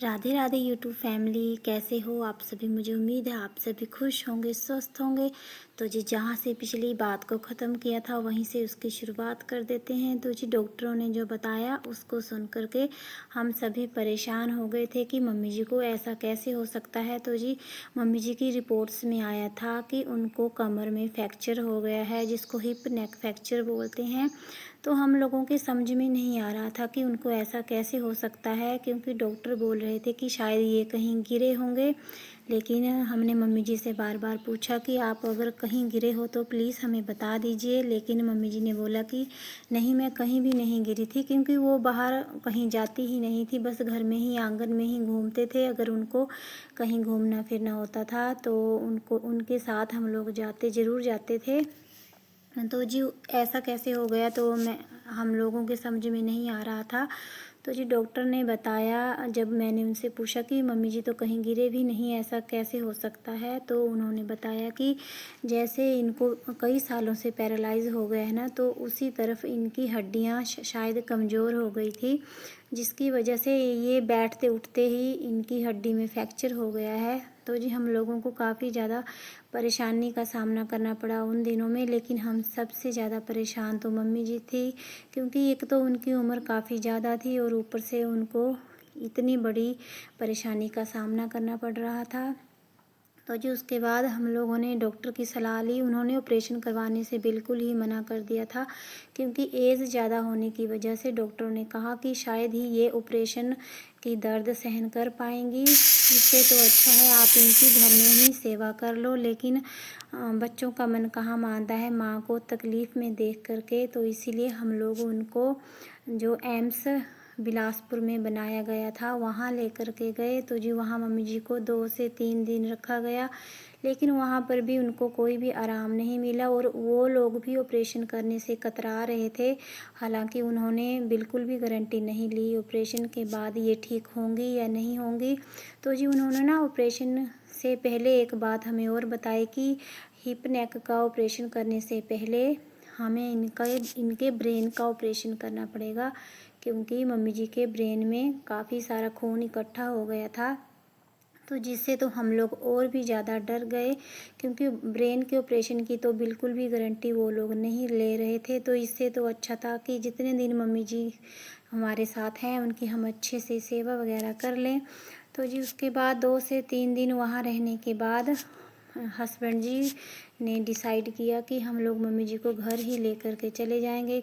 Radhe Radhe YouTube family, कैसे हो आप सभी। मुझे उम्मीद है आप सभी खुश होंगे, स्वस्थ होंगे। तो जी जहाँ से पिछली बात को ख़त्म किया था वहीं से उसकी शुरुआत कर देते हैं। तो जी डॉक्टरों ने जो बताया उसको सुन कर के हम सभी परेशान हो गए थे कि मम्मी जी को ऐसा कैसे हो सकता है। तो जी मम्मी जी की रिपोर्ट्स में आया था कि उनको कमर में फ्रैक्चर हो गया है, जिसको हिप नेक फ्रैक्चर बोलते हैं। तो हम लोगों के समझ में नहीं आ रहा था कि उनको ऐसा कैसे हो सकता है, क्योंकि डॉक्टर बोल रहे थे कि शायद ये कहीं गिरे होंगे। लेकिन हमने मम्मी जी से बार बार पूछा कि आप अगर कहीं गिरे हो तो प्लीज़ हमें बता दीजिए। लेकिन मम्मी जी ने बोला कि नहीं, मैं कहीं भी नहीं गिरी थी, क्योंकि वो बाहर कहीं जाती ही नहीं थी, बस घर में ही आंगन में ही घूमते थे। अगर उनको कहीं घूमना फिरना होता था तो उनको उनके साथ हम लोग ज़रूर जाते थे। तो जी ऐसा कैसे हो गया, तो हम लोगों के समझ में नहीं आ रहा था। तो जी डॉक्टर ने बताया, जब मैंने उनसे पूछा कि मम्मी जी तो कहीं गिरे भी नहीं, ऐसा कैसे हो सकता है, तो उन्होंने बताया कि जैसे इनको कई सालों से पैरालाइज हो गया है ना, तो उसी तरफ इनकी हड्डियां शायद कमज़ोर हो गई थी, जिसकी वजह से ये बैठते उठते ही इनकी हड्डी में फ्रैक्चर हो गया है। तो जी हम लोगों को काफ़ी ज़्यादा परेशानी का सामना करना पड़ा उन दिनों में। लेकिन हम सबसे ज़्यादा परेशान तो मम्मी जी थी, क्योंकि एक तो उनकी उम्र काफ़ी ज़्यादा थी और ऊपर से उनको इतनी बड़ी परेशानी का सामना करना पड़ रहा था। तो जी उसके बाद हम लोगों ने डॉक्टर की सलाह ली। उन्होंने ऑपरेशन करवाने से बिल्कुल ही मना कर दिया था, क्योंकि एज ज़्यादा होने की वजह से डॉक्टरों ने कहा कि शायद ही ये ऑपरेशन की दर्द सहन कर पाएंगी। इससे तो अच्छा है आप इनकी घर में ही सेवा कर लो। लेकिन बच्चों का मन कहाँ मानता है माँ को तकलीफ़ में देख करके। तो इसीलिए हम लोग उनको जो एम्स बिलासपुर में बनाया गया था वहाँ लेकर के गए। तो जी वहाँ मम्मी जी को 2 से 3 दिन रखा गया, लेकिन वहाँ पर भी उनको कोई भी आराम नहीं मिला और वो लोग भी ऑपरेशन करने से कतरा रहे थे। हालांकि उन्होंने बिल्कुल भी गारंटी नहीं ली ऑपरेशन के बाद ये ठीक होंगी या नहीं होंगी। तो जी उन्होंने ना ऑपरेशन से पहले एक बात हमें और बताई कि हिप नेक का ऑपरेशन करने से पहले हमें इनके ब्रेन का ऑपरेशन करना पड़ेगा, क्योंकि मम्मी जी के ब्रेन में काफ़ी सारा खून इकट्ठा हो गया था। तो जिससे तो हम लोग और भी ज़्यादा डर गए, क्योंकि ब्रेन के ऑपरेशन की तो बिल्कुल भी गारंटी वो लोग नहीं ले रहे थे। तो इससे तो अच्छा था कि जितने दिन मम्मी जी हमारे साथ हैं उनकी हम अच्छे से सेवा वगैरह कर लें। तो जी उसके बाद 2 से 3 दिन वहाँ रहने के बाद हस्बैंड जी ने डिसाइड किया कि हम लोग मम्मी जी को घर ही लेकर के चले जाएंगे।